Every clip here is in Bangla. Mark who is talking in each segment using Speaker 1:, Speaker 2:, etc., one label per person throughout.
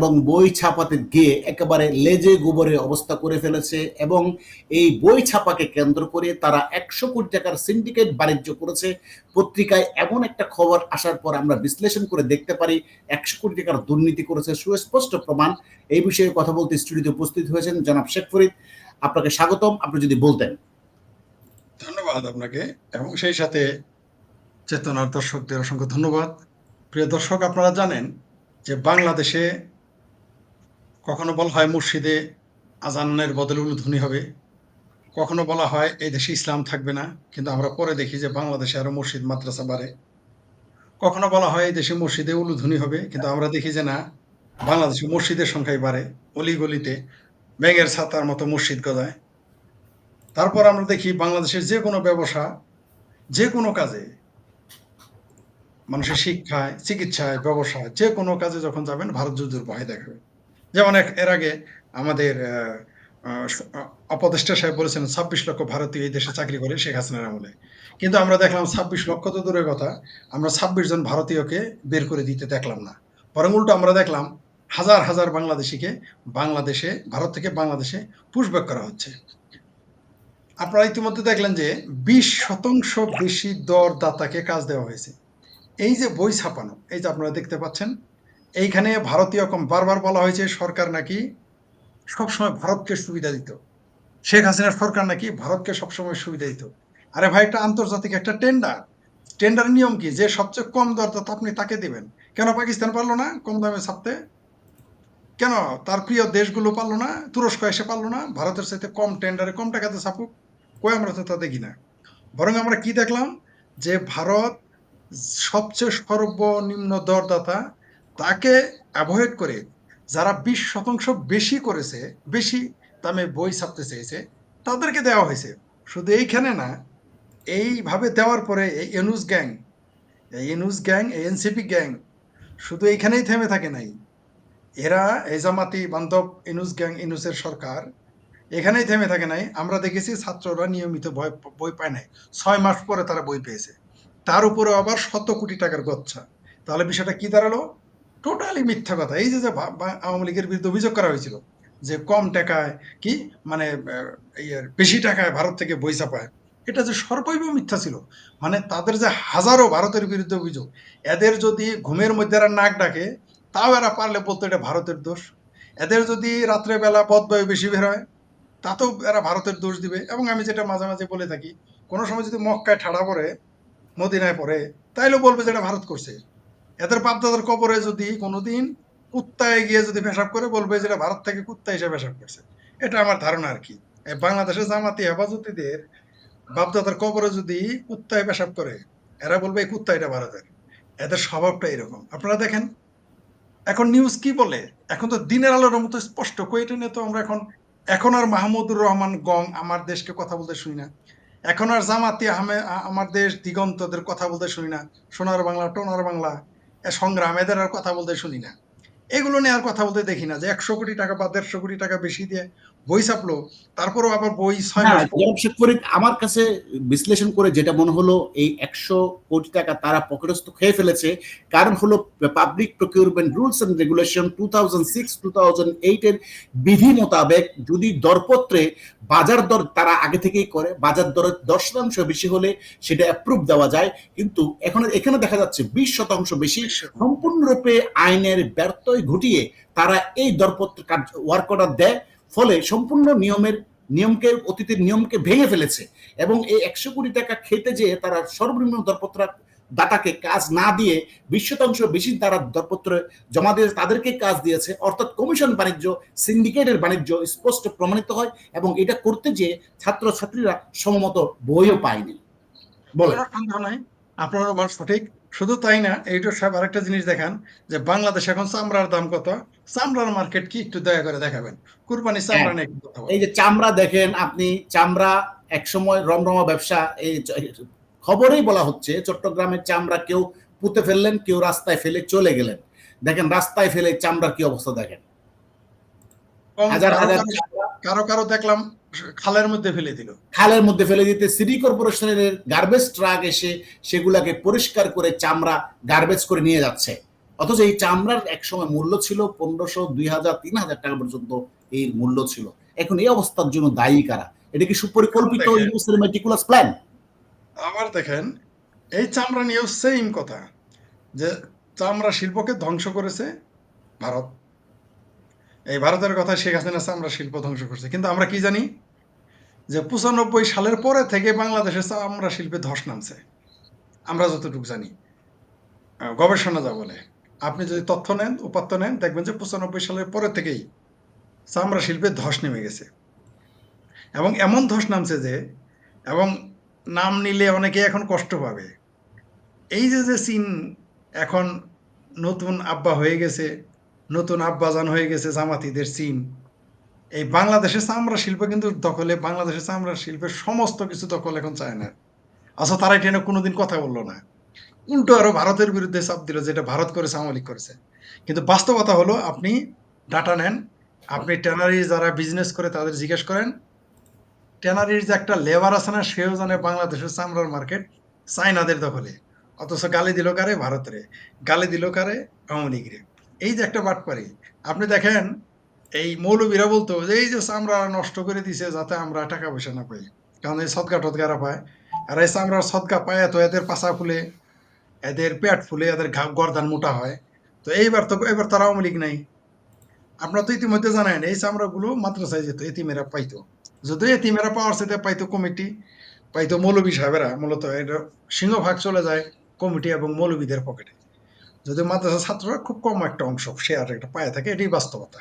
Speaker 1: এবং বই ছাপাতে গিয়ে একেবারে লেজে গোবরে অবস্থা করে ফেলেছে, এবং এই বই ছাপাকে কেন্দ্র করে তারা 100 কোটি টাকার সিন্ডিকেট বাণিজ্য করেছে। পত্রিকায় এমন একটা খবর আসার পর আমরা বিশ্লেষণ করে দেখতে পারি 100 কোটি টাকার দুর্নীতি করেছে, সুস্পষ্ট প্রমাণ। এই বিষয়ে কথা বলতে স্টুডিওতে উপস্থিত হয়েছেন জনাব শেখ ফরিদ, আপনাকে স্বাগতম। আপনি যদি বলতেন।
Speaker 2: ধন্যবাদ আপনাকে, এবং সেই সাথে চেতনার দর্শকদের অসংখ্য ধন্যবাদ। প্রিয় দর্শক, আপনারা জানেন যে বাংলাদেশে কখনো বলা হয় মসজিদে আজানের বদলে উলুধ্বনি হবে, কখনো বলা হয় এই দেশে ইসলাম থাকবে না, কিন্তু আমরা পরে দেখি যে বাংলাদেশে আরো মসজিদ মাদ্রাসা বাড়ে। কখনো বলা হয় এই দেশে মসজিদে উলুধ্বনি হবে, কিন্তু আমরা দেখি যে না, বাংলাদেশে মসজিদের সংখ্যাই বাড়ে, অলিগলিতে ব্যাঙের ছাতার মতো মসজিদ গজায়। তারপর আমরা দেখি বাংলাদেশের যে কোনো ব্যবসা, যে কোনো কাজে, মানুষের শিক্ষায়, চিকিৎসায়, ব্যবসায়, যে কোনো কাজে যখন যাবেন ভারত যুদ্ধের ভয় দেখাবে। যেমন এর আগে আমাদের উপদেষ্টা সাহেব বলেছেন 26 লক্ষ ভারতীয় এই দেশে চাকরি করে শেখ হাসিনার আমলে, কিন্তু আমরা দেখলাম 26 লক্ষ তো দূরের কথা, আমরা 26 জন ভারতীয়কে বের করে দিতে দেখলাম না, বরং উল্টো আমরা দেখলাম হাজার হাজার বাংলাদেশিকে বাংলাদেশে, ভারত থেকে বাংলাদেশে পুশব্যাক করা হচ্ছে। আপনারা ইতিমধ্যে দেখলেন যে 20% বেশি দরদাতাকে কাজ দেওয়া হয়েছে। এই যে বই ছাপানো, এই যে আপনারা দেখতে পাচ্ছেন, এইখানে ভারতীয় বারবার বলা হয়েছে সরকার নাকি সবসময় ভারতকে সুবিধা দিত, শেখ হাসিনার সরকার নাকি ভারতকে সবসময় সুবিধা দিত। আরে ভাই, একটা আন্তর্জাতিক একটা টেন্ডার নিয়ম কি যে সবচেয়ে কম দরদাতা আপনি তাকে দিবেন? কেন পাকিস্তান পারলো না কম দামে ছাপতে? কেন তার প্রিয় দেশগুলো পারলো না? তুরস্ক এসে পারলো না ভারতের সাথে কম টেন্ডারে কম টাকাতে ছাপুক? কই, আমরা তো তা দেখি না। বরং আমরা কি দেখলাম, যে ভারত সবচেয়ে সর্বনিম্ন দরদাতা তাকে অ্যাভয়েড করে যারা 20% বেশি করেছে, বেশি দামে বই ছাপতে চেয়েছে, তাদেরকে দেওয়া হয়েছে। শুধু এইখানে না, এইভাবে দেওয়ার পরে এই এনুস গ্যাং, এনসিপি গ্যাং শুধু এইখানেই থেমে থাকে নাই। এরা এই জামাতি বান্ধব ইনুস গ্যাং, ইনুসের সরকার এখানেই থেমে থাকে নাই। আমরা দেখেছি ছাত্ররা নিয়মিত বই পায় নাই, 6 মাস পরে তারা বই পেয়েছে, তার উপরে আবার 100 কোটি টাকার গচ্ছা। তাহলে বিষয়টা কি দাঁড়ালো? টোটালি মিথ্যা কথা। এই যে যে আওয়ামী লীগের বিরুদ্ধে অভিযোগ করা হয়েছিল যে কম টাকায় কি মানে বেশি টাকায় ভারত থেকে বই ছাপায়, এটা যে সর্বৈব মিথ্যা ছিল। মানে তাদের যে হাজারো ভারতের বিরুদ্ধে অভিযোগ, এদের যদি ঘুমের মধ্যে এরা নাক ডাকে, তাও এরা পারলে বলতো এটা ভারতের দোষ। এদের যদি রাত্রে বেলা বদবায়ু বেশি বের হয়, তাতেও এরা ভারতের দোষ দিবে। এবং আমি যেটা মাঝে মাঝে বলে থাকি, কোনো সময় যদি মক্কায় ঠাড়া পড়ে, মদিনায় পড়ে, তাইলেও বলবে যে এটা ভারত করছে। এদের বাপদাদার কবরে যদি কোনোদিন কুত্তায় গিয়ে যদি পেশাব করে, বলবে যে এটা ভারত থেকে কুত্তা এসে পেশাব করছে। এটা আমার ধারণা আর কি। বাংলাদেশের জামাতি হেফাজতিদের বাপদাদার কবরে যদি কুত্তায় পেশাব করে, এরা বলবে এই কুত্তা এটা ভারতের। এদের স্বভাবটা এরকম। আপনারা দেখেন এখন নিউজ কি বলে, এখন তো দিনের আলোর মতো স্পষ্ট। কোয়েটা নিয়ে তো আমরা এখন আর মাহমুদুর রহমান গং আমার দেশকে কথা বলতে শুনি না। এখন আর জামাতি আমার দেশ দিগন্তদের কথা বলতে শুনি না। সোনার বাংলা, টোনার বাংলা, সংগ্রাম, এদের আর কথা বলতে শুনি না। এগুলো নিয়ে আর কথা বলতে দেখি না। যে 100 কোটি টাকা বা 150 কোটি টাকা বেশি দিয়ে বই ছাপলো, তারপরেও আবার বই 6
Speaker 1: না,
Speaker 2: মাস পর।
Speaker 1: জনাব শেখ ফরিদ, আমার কাছে বিশ্লেষণ করে যেটা মনে হলো, এই 100 কোটি টাকা তারা পকেটস্থ খেয়ে ফেলেছে। কারণ হলো public procurement rules and regulation 2006-2008 এর বিধি মোতাবেক যদি দরপত্রে বাজার দর তারা আগে থেকেই করে, বাজার দরের 10% বেশি হলে সেটা অ্যাপ্রুভ দেওয়া যায়। কিন্তু এখানে দেখা যাচ্ছে 20% বেশি, সম্পূর্ণরূপে আইনের ব্যর্থই ঘটিয়ে তারা এই দরপত্র ওয়ার্ক অর্ডার দেয়। ফলে সম্পূর্ণ নিয়মকে, অতীতের নিয়মকে ভেঙে ফেলেছে। এবং এই 100 কোটি টাকা খেতে যেয়ে তারা সর্বনিম্ন দরপত্র দাতাকে কাজ না দিয়ে 20% বেশি তারা দরপত্র জমা দিয়ে তাদেরকে কাজ দিয়েছে। অর্থাৎ কমিশন বাণিজ্য, সিন্ডিকেটের বাণিজ্য স্পষ্ট প্রমাণিত হয়। এবং এটা করতে যে ছাত্রছাত্রীরা সমমত বইও পায়নি। বলেন।
Speaker 2: কোনো সন্দেহ নাই, আপনার আমার সঠিক। শুধু তাই না, এইটার সাহেব আরেকটা জিনিস দেখান, যে বাংলাদেশ এখন চামড়ার দাম কত? চামড়ার মার্কেট কি একটু দয়া করে দেখাবেন। কুরবানি
Speaker 1: হ্যাঁ,
Speaker 2: চামড়া নিয়ে একটু কথা
Speaker 1: এই
Speaker 2: বলেন।
Speaker 1: যে চামড়া দেখেন আপনি, চামড়া একসময় রমরমা ব্যবসা। এই খবরেই বলা হচ্ছে চট্টগ্রামের চামড়া কেউ পুঁতে ফেললেন, কেউ রাস্তায় ফেলে চলে গেলেন। দেখেন রাস্তায় ফেলে চামড়ার কি অবস্থা দেখেন।
Speaker 2: এবং
Speaker 1: হাজার
Speaker 2: কারো
Speaker 1: হাজার
Speaker 2: কারো
Speaker 1: চামড়া
Speaker 2: কারো কারো দেখলাম খালের মধ্যে ফেলে দিল।
Speaker 1: খালের মধ্যে ফেলে দিতে সিটি কর্পোরেশনের গার্বেজ ট্রাক এসে সেগুলাকে পরিষ্কার করে চামড়া গার্বেজ করে নিয়ে যাচ্ছে। অথচ এই চামড়ার একসময় মূল্য ছিল 1500, 2000, 3000 টাকা পর্যন্ত এর মূল্য ছিল। এখন এই অবস্থার জন্য দায়ী কারা? এটা কি সুপরিকল্পিত
Speaker 2: দেখেন
Speaker 1: ইউনুসের মেটিকুলাস প্ল্যান?
Speaker 2: আবার দেখেন এই চামড়া নিয়েও সেম কথা যে চামড়া শিল্পকে ধ্বংস করেছে ভারত। এই ভারতের কথা শেখ হাসিনা চামড়া শিল্প ধ্বংস করছে, কিন্তু আমরা কি জানি যে 95 সালের পরে থেকে বাংলাদেশের চামড়া শিল্পে ধস নামছে, আমরা যতটুকু জানি, গবেষণা যা বলে। আপনি যদি তথ্য নেন, উপাত্ত নেন, দেখবেন যে 95 সালের পরে থেকেই চামড়া শিল্পে ধস নেমে গেছে, এবং এমন ধস নামছে যে, এবং নাম নিলে অনেকে এখন কষ্ট পাবে। এই যে চীন এখন নতুন আব্বা হয়ে গেছে, নতুন আব্বাজান হয়ে গেছে জামাতিদের চীন, এই বাংলাদেশের চামড়া শিল্প কিন্তু দখলে, বাংলাদেশের চামড়া শিল্পের সমস্ত কিছু দখল এখন চায় না। আচ্ছা, তারা এটা নিয়ে কোনোদিন কথা বললো না, উল্টো আরো ভারতের বিরুদ্ধে চাপ দিল, যেটা ভারত করেছে, আওয়ামী লীগ করেছে। কিন্তু বাস্তবতা হলো, আপনি ডাটা নেন, আপনি ট্যানারি যারা বিজনেস করে তাদের জিজ্ঞেস করেন, ট্যানারির যে একটা লেবার আছে না, সেও জানে বাংলাদেশের চামড়ার মার্কেট চাইনাদের দখলে। অথচ গালি দিল কারে? ভারতের। গালি দিল কারে? আওয়ামী লীগরে। এই যে একটা বাটপারি। আপনি দেখেন এই মৌলবীরা বলতো যে এই যে চামড়া নষ্ট করে দিছে যাতে আমরা টাকা পয়সা না পাই, কারণ এই সদকা টদকারা পায়, আর এই চামড়ার সদকা পায় তো এদের পাছা ফুলে, এদের পেট ফুলে, এদের গর্দান মোটা হয়। তো এবার তো আর আওয়ামী লীগ নাই। আপনারা তো ইতিমধ্যে জানেন এই চামড়াগুলো মাদ্রাসায় যেত, এতিমেরা পাইতো। যদিও এতিমেরা পাওয়ার সাথে পাইতো কমিটি, পাইতো মৌলবী সাহেবেরা, মূলত এটা সিংহভাগ চলে যায় কমিটি এবং মৌলবীদের পকেটে। যদিও মাদ্রাসা ছাত্ররা খুব কম একটা অংশ শেয়ার একটা পায়ে থাকে, এটাই বাস্তবতা।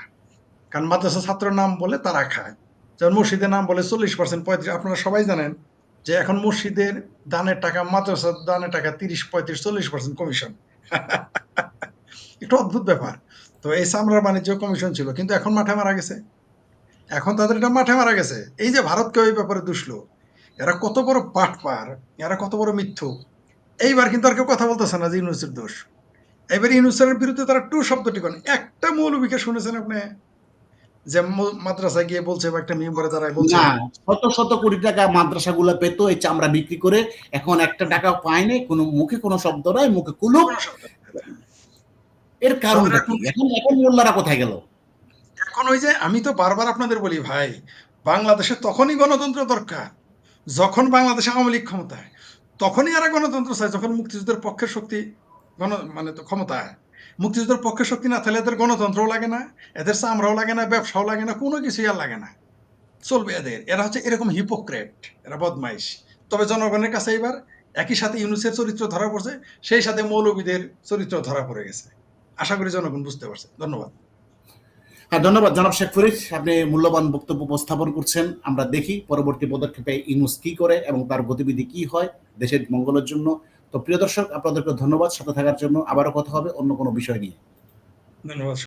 Speaker 2: কারণ মাদ্রাসা ছাত্রের নাম বলে তারা খায়। যেমন মসজিদের নাম বলে 40%, 35, আপনারা সবাই জানেন যে এখন মসজিদের দানের টাকা, মাদ্রাসার দানের টাকা 30, 35, 40% কমিশন। একটু অদ্ভুত ব্যাপার। তো এই চামড়ার বাণিজ্য কমিশন ছিল, কিন্তু এখন মাঠে মারা গেছে। এখন তাদের এটা মাঠে মারা গেছে। এই যে ভারতকে ওই ব্যাপারে দুষলো, এরা কত বড় বাটপার, এরা কত বড় মিথ্যুক। এইবার কিন্তু আর কেউ কথা বলতেছে না যে ইউনূসের দোষ। এবার ইউনূসের বিরুদ্ধে তারা টু শব্দটি করেন। একটা মৌলবীকে শুনেছেন আপনি যে মাদ্রাসায় গিয়ে বলছে বা একটা মেম্বারে দাঁড়ায় বলছে?
Speaker 1: না, শত শত কোটি টাকা মাদ্রাসাগুলো পেত এই চামড়া বিক্রি করে, এখন একটা টাকাও পায় নাই, কোনো মুখে কোনো শব্দ নয়, মুখে কুলুপ।
Speaker 2: কোনো শব্দ নেই।
Speaker 1: এর
Speaker 2: তাদের
Speaker 1: কারণটা কি?
Speaker 2: এখন
Speaker 1: এখন এখন মোল্লারা কোথায় গেল?
Speaker 2: এখন ওই যে আমি তো বারবার আপনাদের বলি ভাই, বাংলাদেশে তখনই গণতন্ত্র দরকার যখন বাংলাদেশে আওয়ামী লীগ ক্ষমতায়। তখনই এরা গণতন্ত্র চায় যখন মুক্তিযুদ্ধের পক্ষের শক্তি মানে তো ক্ষমতায়। মুক্তিযুদ্ধের পক্ষের শক্তি না থাকলে এদের গণতন্ত্রও লাগে না, এদের চামড়াও লাগে না, ব্যবসাও লাগে না, কোনো কিছুই আর লাগে না। চলবে এদের। এরা হচ্ছে এরকম হিপোক্রেট, এরা বদমাইশ। তবে জনগণের কাছে এবার একই সাথে ইউনূসের চরিত্র ধরা পড়ছে, সেই সাথে মৌলবীদের চরিত্র ধরা পড়ে গেছে। আশা করি জনগণ বুঝতে পারছে। ধন্যবাদ।
Speaker 1: হ্যাঁ, ধন্যবাদ জনাব শেখ ফরিদ, আপনি মূল্যবান বক্তব্য উপস্থাপন করছেন। আমরা দেখি পরবর্তী পদক্ষেপে ইউনূস কি করে এবং তার গতিবিধি কি হয় দেশের মঙ্গলের জন্য। তো প্রিয় দর্শক, আপনাদেরকে ধন্যবাদ সাথে থাকার জন্য। আবারও কথা হবে অন্য কোনো বিষয় নিয়ে।
Speaker 2: ধন্যবাদ।